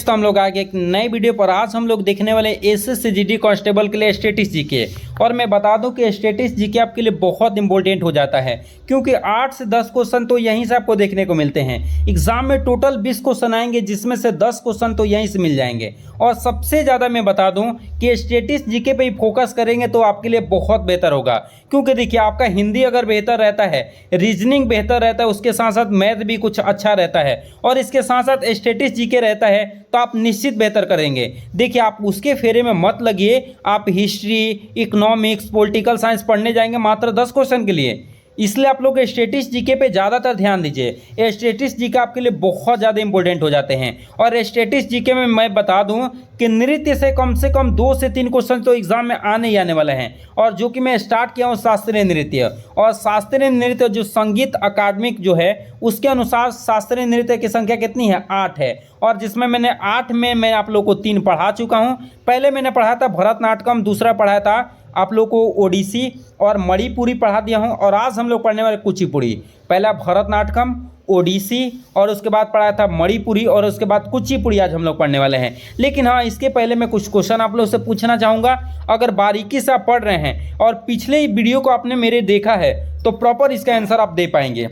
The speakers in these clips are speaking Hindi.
दोस्तों हम लोग आगे एक नई वीडियो पर आज हम लोग देखने वाले एसएससी जीडी कांस्टेबल के लिए स्टैटिस्टिक्स जीके। और मैं बता दूं कि स्टैटिस्टिक्स जीके आपके लिए बहुत इंपॉर्टेंट हो जाता है, क्योंकि 8 से 10 क्वेश्चन तो यहीं से आपको देखने को मिलते हैं। एग्जाम में टोटल 20 क्वेश्चन आएंगे, जिसमें से 10 क्वेश्चन तो यहीं से मिल जाएंगे। और सबसे ज़्यादा मैं बता दूं कि स्टैटिस्टिक्स जीके पे ही फोकस करेंगे तो आपके लिए बहुत बेहतर होगा, क्योंकि देखिए आपका हिंदी अगर बेहतर रहता है, रीजनिंग बेहतर रहता है, उसके साथ साथ मैथ भी कुछ अच्छा रहता है, और इसके साथ साथ स्टैटिस्टिक्स जीके रहता है, तो आप निश्चित बेहतर करेंगे। देखिए आप उसके फेरे में मत लगिए, आप हिस्ट्री, इकोनॉमिक्स, पॉलिटिकल साइंस पढ़ने जाएंगे मात्र 10 क्वेश्चन के लिए। इसलिए आप लोग स्टैटिस्टिक्स जीके पे ज़्यादातर ध्यान दीजिए। स्टैटिस्टिक्स जीके आपके लिए बहुत ज़्यादा इंपॉर्टेंट हो जाते हैं। और स्टैटिस्टिक्स जीके में मैं बता दूं कि नृत्य से कम 2 से 3 क्वेश्चन तो एग्जाम में आने ही आने वाले हैं। और जो कि मैं स्टार्ट किया हूँ शास्त्रीय नृत्य, और शास्त्रीय नृत्य जो संगीत अकादमिक जो है उसके अनुसार शास्त्रीय नृत्य की संख्या कितनी है, 8 है। और जिसमें मैंने 8 में मैं आप लोग को 3 पढ़ा चुका हूँ। पहले मैंने पढ़ा था भरतनाट्यम, दूसरा पढ़ाया था आप लोग को ओडिसी और मणिपुरी पढ़ा दिया हूँ। और आज हम लोग पढ़ने वाले कुचिपुड़ी। पहला भरतनाट्यम, ओडिसी, और उसके बाद पढ़ाया था मणिपुरी, और उसके बाद कुचिपुड़ी आज हम लोग पढ़ने वाले हैं। लेकिन हाँ, इसके पहले मैं कुछ क्वेश्चन आप लोग से पूछना चाहूँगा। अगर बारीकी से आप पढ़ रहे हैं और पिछले ही वीडियो को आपने मेरे देखा है तो प्रॉपर इसका आंसर आप दे पाएंगे।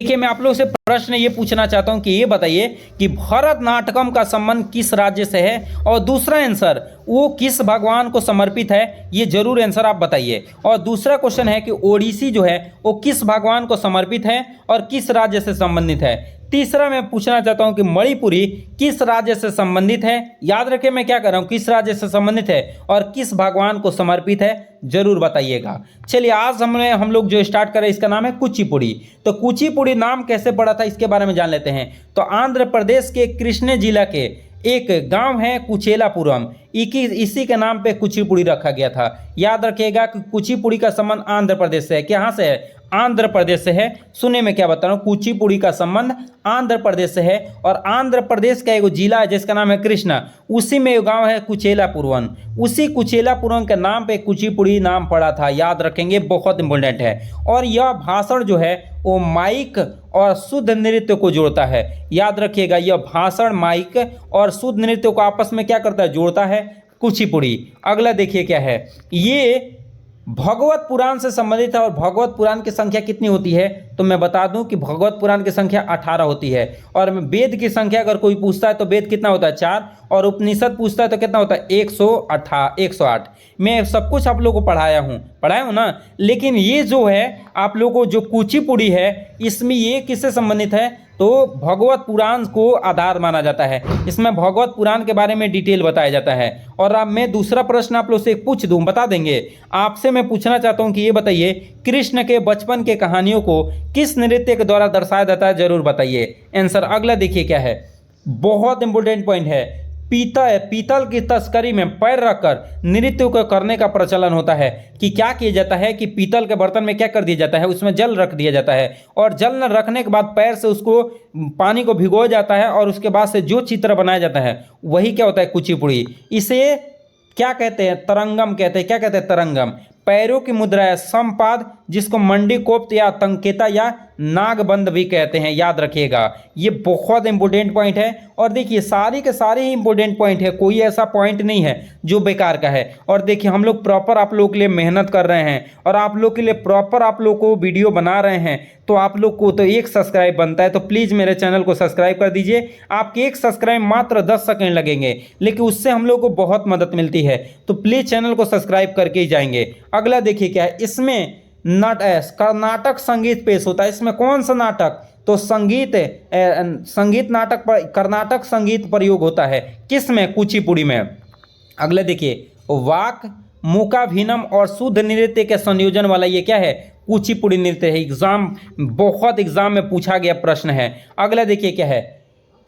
देखिए मैं आप लोग से प्रश्न ये पूछना चाहता हूं कि ये बताइए कि भरतनाट्यम का संबंध किस राज्य से है, और दूसरा आंसर वो किस भगवान को समर्पित है, ये जरूर आंसर आप बताइए। और दूसरा क्वेश्चन है कि ओडिसी जो है वो किस भगवान को समर्पित है और किस राज्य से संबंधित है। तीसरा मैं पूछना चाहता हूं कि मणिपुरी किस राज्य से संबंधित है। याद रखें मैं क्या कर रहा हूं, किस राज्य से संबंधित है और किस भगवान को समर्पित है, जरूर बताइएगा। चलिए आज हम लोग जो स्टार्ट करें इसका नाम है कुचिपुड़ी। तो कुचिपुड़ी नाम कैसे पड़ा था इसके बारे में जान लेते हैं। तो आंध्र प्रदेश के कृष्ण जिला के एक गांव है कुचेलापुरम, इसी के नाम पे कुचिपुड़ी रखा गया था। याद रखिएगा कि कुचिपुड़ी का संबंध आंध्र प्रदेश से है। कहाँ से है, आंध्र प्रदेश से है। सुने मैं क्या बता रहा हूँ, कुचिपुड़ी का संबंध आंध्र प्रदेश से है। और आंध्र प्रदेश का एक जिला है जिसका नाम है कृष्णा, उसी में गांव है कुचेलापुरम। उसी कुचेलापुरम के नाम पे कुचिपुड़ी नाम पड़ा था। याद रखेंगे, बहुत इंपॉर्टेंट है। और यह भाषण जो है वो माइक और शुद्ध नृत्य को जोड़ता है। याद रखिएगा, यह भाषण माइक और शुद्ध नृत्य को आपस में क्या करता है, जोड़ता है कुचिपुड़ी। अगला देखिए क्या है, ये भगवत पुराण से संबंधित है। और भगवत पुराण की संख्या कितनी होती है, तो मैं बता दूं कि भगवत पुराण की संख्या 18 होती है। और वेद की संख्या अगर कोई पूछता है तो वेद कितना होता है, 4। और उपनिषद पूछता है तो कितना होता है, 108। मैं सब कुछ आप लोगों को पढ़ाया हूँ ना। लेकिन ये जो है आप लोगों को जो कुचिपुड़ी है, इसमें ये किससे संबंधित है, तो भगवत पुराण को आधार माना जाता है। इसमें भगवत पुराण के बारे में डिटेल बताया जाता है। और अब मैं दूसरा प्रश्न आप लोग से पूछ दूं, बता देंगे। आपसे मैं पूछना चाहता हूं कि ये बताइए, कृष्ण के बचपन के कहानियों को किस नृत्य के द्वारा दर्शाया जाता है, जरूर बताइए आंसर। अगला देखिए क्या है, बहुत इंपॉर्टेंट पॉइंट है। पीतल की तस्करी में पैर रखकर नृत्य को करने का प्रचलन होता है। कि क्या किया जाता है कि पीतल के बर्तन में क्या कर दिया जाता है, उसमें जल रख दिया जाता है, और जल न रखने के बाद पैर से उसको पानी को भिगोया जाता है, और उसके बाद से जो चित्र बनाया जाता है वही क्या होता है, कुचिपुड़ी। इसे क्या कहते हैं, तरंगम कहते हैं। क्या कहते हैं, तरंगम। पैरों की मुद्रा है समपाद, जिसको मंडी कोप्त या तंकेता या नागबंद भी कहते हैं। याद रखिएगा, ये बहुत इंपॉर्टेंट पॉइंट है। और देखिए सारे के सारे ही इंपॉर्टेंट पॉइंट है, कोई ऐसा पॉइंट नहीं है जो बेकार का है। और देखिए हम लोग प्रॉपर आप लोग के लिए मेहनत कर रहे हैं, और आप लोग के लिए प्रॉपर आप लोग को वीडियो बना रहे हैं। तो आप लोग को तो एक सब्सक्राइब बनता है, तो प्लीज़ मेरे चैनल को सब्सक्राइब कर दीजिए। आपके एक सब्सक्राइब मात्र 10 सेकंड लगेंगे, लेकिन उससे हम लोग को बहुत मदद मिलती है। तो प्लीज़ चैनल को सब्सक्राइब करके ही जाएंगे। अगला देखिए क्या है, इसमें कर्नाटक संगीत पेश होता है। इसमें कौन सा नाटक, तो संगीत नाटक पर कर्नाटक संगीत प्रयोग होता है। किस में, कुचिपुड़ी में। अगले देखिए, वाक, मूकाभिनय और शुद्ध नृत्य के संयोजन वाला ये क्या है, कुचिपुड़ी नृत्य है। बहुत एग्जाम में पूछा गया प्रश्न है। अगला देखिए क्या है,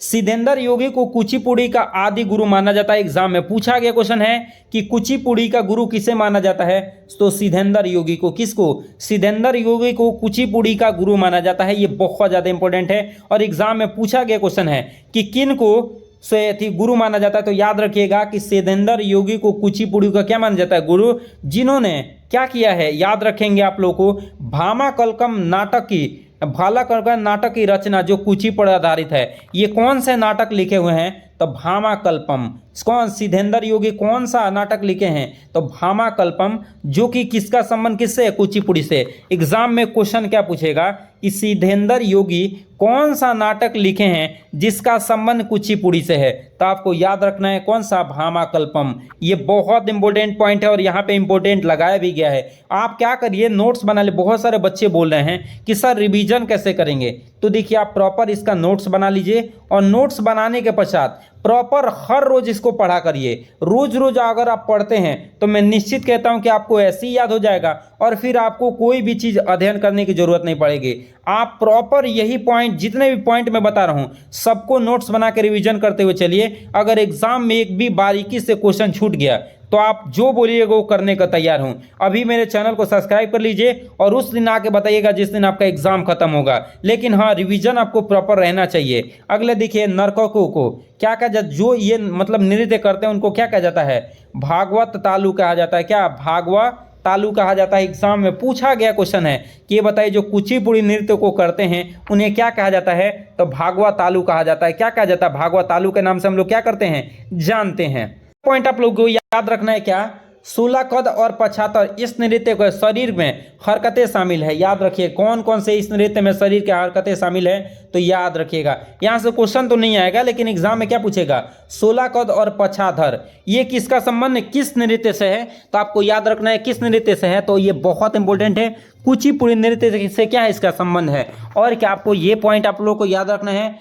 सिद्धेंद्र योगी को कुचिपुड़ी का आदि गुरु माना जाता है। एग्जाम में पूछा गया क्वेश्चन है कि कुचिपुड़ी का गुरु किसे माना जाता है, तो सिद्धेंद्र योगी को। किसको, सिद्धेंद्र योगी को कुचिपुड़ी का गुरु माना जाता है। ये बहुत ज़्यादा इंपॉर्टेंट है, और एग्जाम में पूछा गया क्वेश्चन है कि किन को से गुरु माना जाता है। तो याद रखिएगा कि सिद्धेंद्र योगी को कुचिपुड़ी का क्या माना जाता है, गुरु, जिन्होंने क्या किया है, याद रखेंगे आप लोग को, भामा कलकम नाटक की भाला कड़कड़ नाटक की रचना जो कुची पर आधारित है, ये कौन से नाटक लिखे हुए हैं? तो भामाकल्पम। कौन सिद्धेंद्र योगी कौन सा नाटक लिखे हैं? तो भामाकल्पम, जो कि किसका संबंध किससे है? कुचिपुड़ी से। एग्जाम में क्वेश्चन क्या पूछेगा कि सिद्धेंद्र योगी कौन सा नाटक लिखे हैं जिसका संबंध कुचिपुड़ी से है? तो आपको याद रखना है कौन सा? भामाकल्पम। ये बहुत इंपॉर्टेंट पॉइंट है और यहाँ पे इंपॉर्टेंट लगाया भी गया है। आप क्या करिए, नोट्स बना ले। बहुत सारे बच्चे बोल रहे हैं कि सर रिवीजन कैसे करेंगे? तो देखिए, आप प्रॉपर इसका नोट्स बना लीजिए और नोट्स बनाने के पश्चात प्रॉपर हर रोज इसको पढ़ा करिए। रोज रोज अगर आप पढ़ते हैं तो मैं निश्चित कहता हूं कि आपको ऐसे ही याद हो जाएगा और फिर आपको कोई भी चीज़ अध्ययन करने की जरूरत नहीं पड़ेगी। आप प्रॉपर यही पॉइंट, जितने भी पॉइंट मैं बता रहा हूं, सबको नोट्स बना के रिवीजन करते हुए चलिए। अगर एग्जाम में एक भी बारीकी से क्वेश्चन छूट गया तो आप जो बोलिएगा वो करने का तैयार हूं। अभी मेरे चैनल को सब्सक्राइब कर लीजिए और उस दिन आके बताइएगा जिस दिन आपका एग्जाम खत्म होगा। लेकिन हाँ, रिवीजन आपको प्रॉपर रहना चाहिए। अगले देखिए, नर्तकों को क्या कहा जाता है? जो ये मतलब नृत्य करते हैं उनको क्या कहा जाता है? भागवत तालु कहा जाता है। क्या? भागवत तालु कहा जाता है। एग्जाम में पूछा गया क्वेश्चन है कि ये बताइए, जो कुचिपुड़ी नृत्य को करते हैं उन्हें क्या कहा जाता है? तो भागवत तालु कहा जाता है। क्या कहा जाता है? भागवत तालु के नाम से हम लोग क्या करते हैं? जानते हैं। पॉइंट आप लोग को याद रखना है क्या? 16 कद और 75 इस नृत्य को शरीर में हरकतें शामिल है। याद रखिए कौन कौन से इस नृत्य में शरीर की हरकतें शामिल है, तो याद रखिएगा। यहाँ से क्वेश्चन तो नहीं आएगा लेकिन एग्जाम में क्या पूछेगा? 16 कद और 75 ये किसका संबंध, किस नृत्य से है? तो आपको याद रखना है किस नृत्य से है, तो ये बहुत इंपॉर्टेंट है। कुचिपुड़ी नृत्य से क्या है इसका संबंध है। और क्या आपको ये पॉइंट आप लोग को याद रखना है?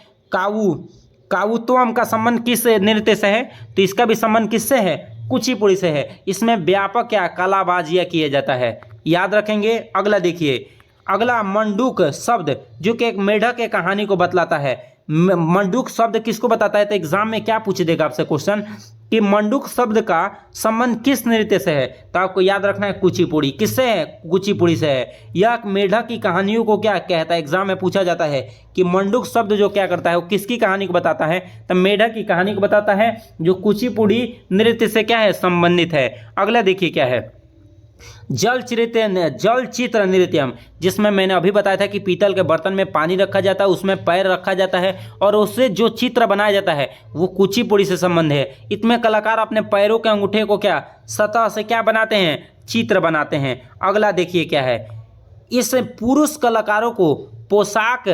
कावुत्वम का संबंध किस नृत्य से है? तो इसका भी संबंध किससे है? कुचिपुड़ी से है। इसमें व्यापक क्या कलाबाजियाँ किया जाता है, याद रखेंगे। अगला देखिए, अगला मंडूक शब्द जो कि एक मेढक के कहानी को बतलाता है। मंडूक शब्द किसको बताता है? तो एग्जाम में क्या पूछ देगा आपसे क्वेश्चन कि मंडूक शब्द का संबंध किस नृत्य से है? तो आपको याद रखना है कुचिपुड़ी। किससे है? कुचिपुड़ी से है। यह मेढक की कहानियों को क्या कहता है? एग्जाम में पूछा जाता है कि मंडूक शब्द जो क्या करता है वो किसकी कहानी को बताता है? तो मेढक की कहानी को बताता है, जो कुचिपुड़ी नृत्य से क्या है? संबंधित है। अगला देखिए क्या है, जल चित्र नृत्यम, जिसमें मैंने अभी बताया था कि पीतल के बर्तन में पानी रखा जाता है, उसमें पैर रखा जाता है और उससे जो चित्र बनाया जाता है वो कुचिपुड़ी से संबंध है। इसमें कलाकार अपने पैरों के अंगूठे को क्या सतह से क्या बनाते हैं? चित्र बनाते हैं। अगला देखिए क्या है, इस पुरुष कलाकारों को पोशाक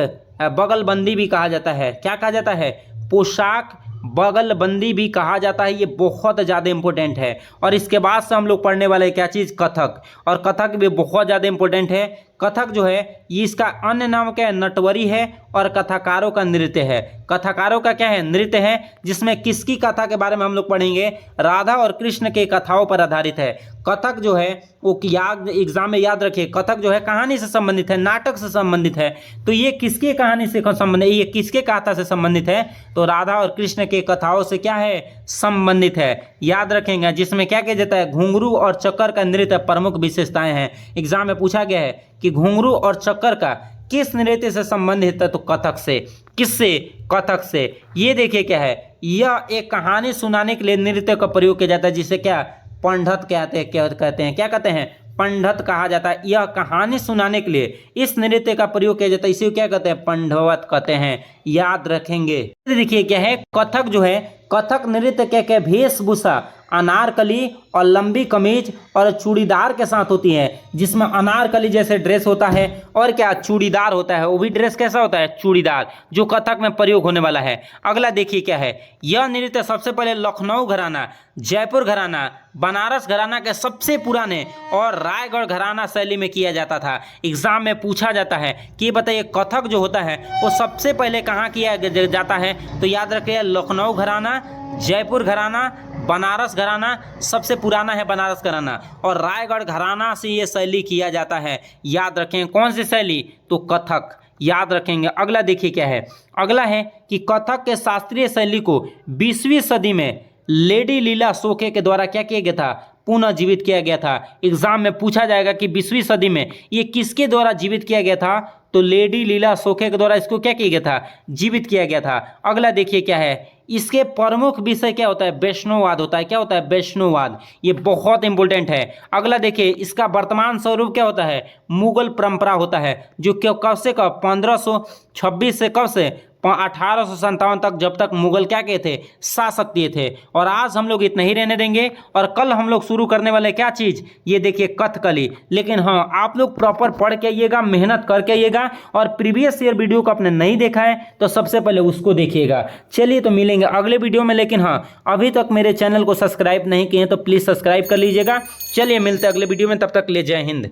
बगलबंदी भी कहा जाता है। क्या कहा जाता है? पोशाक बगलबंदी भी कहा जाता है। ये बहुत ज़्यादा इंपॉर्टेंट है। और इसके बाद से हम लोग पढ़ने वाले क्या चीज़? कथक। और कथक भी बहुत ज़्यादा इंपॉर्टेंट है। कथक जो है ये इसका अन्य नाम क्या है? नटवरी है। और कथाकारों का नृत्य है। कथाकारों का क्या है? नृत्य है, जिसमें किसकी कथा के बारे में हम लोग पढ़ेंगे? राधा और कृष्ण के कथाओं पर आधारित है। कथक जो है वो याद, एग्जाम में याद रखिए, कथक जो है कहानी से संबंधित है, नाटक से संबंधित है। तो ये किसके कहानी से संबंधित है? ये किसके कथा से संबंधित है? तो राधा और कृष्ण के कथाओं से क्या है? संबंधित है। याद रखेंगे। जिसमें क्या किया जाता है? घुंघरू और चक्कर का नृत्य प्रमुख विशेषताएं हैं। एग्जाम में पूछा गया है कि घुंघरू और चक्कर का किस नृत्य से संबंधित है? तो कथक से। किससे? कथक से। ये देखिए क्या है, यह एक कहानी सुनाने के लिए नृत्य का प्रयोग किया जाता है, जिसे क्या पंडित कहते हैं। क्या कहते हैं? पंडित कहा जाता है। यह कहानी सुनाने के लिए इस नृत्य का प्रयोग किया जाता है, इसे क्या कहते हैं? पंडवत कहते हैं। याद रखेंगे। देखिए क्या है, कथक जो है, कथक नृत्य के वेशभूषा अनारकली और लंबी कमीज और चूड़ीदार के साथ होती है, जिसमें अनारकली जैसे ड्रेस होता है और क्या चूड़ीदार होता है। वो भी ड्रेस कैसा होता है? चूड़ीदार, जो कथक में प्रयोग होने वाला है। अगला देखिए क्या है, यह नृत्य सबसे पहले लखनऊ घराना, जयपुर घराना, बनारस घराना के सबसे पुराने और रायगढ़ घराना शैली में किया जाता था। एग्जाम में पूछा जाता है कि बताइए कथक जो होता है वो सबसे पहले कहाँ किया जाता है? तो याद रखिए लखनऊ घराना, जयपुर घराना, बनारस घराना, सबसे पुराना है बनारस घराना, और रायगढ़ घराना से ये शैली किया जाता है। याद रखें कौन सी शैली? तो कथक। याद रखेंगे। अगला देखिए क्या है, अगला है कि कथक के शास्त्रीय शैली को 20वीं सदी में लेडी लीला शोके के द्वारा क्या किया गया था? पुनः जीवित किया गया था। एग्जाम में पूछा जाएगा कि 20वीं सदी में ये किसके द्वारा जीवित किया गया था? तो लेडी लीला सोखे के द्वारा इसको क्या किया गया था, जीवित किया गया था। अगला देखिए क्या है, इसके प्रमुख विषय क्या होता है, वैष्णववाद होता है। क्या होता है, वैष्णववाद। ये बहुत इंपॉर्टेंट है। अगला देखिए, इसका वर्तमान स्वरूप क्या होता है, मुगल परंपरा होता है, जो कब से कब, 1526 से कब से 1857 तक, जब तक मुगल क्या किए थे, शासक दिए थे। और आज हम लोग इतना ही रहने देंगे, और कल हम लोग शुरू करने वाले क्या चीज, ये देखिए कथकली। लेकिन हाँ, आप लोग प्रॉपर पढ़ के आइएगा, मेहनत करके आइएगा, और प्रीवियस ईयर वीडियो को आपने नहीं देखा है तो सबसे पहले उसको देखिएगा। चलिए तो मिलेंगे अगले वीडियो में। लेकिन हाँ, अभी तक मेरे चैनल को सब्सक्राइब नहीं किए तो प्लीज सब्सक्राइब कर लीजिएगा। चलिए मिलते हैं अगले वीडियो में, तब तक ले जय हिंद।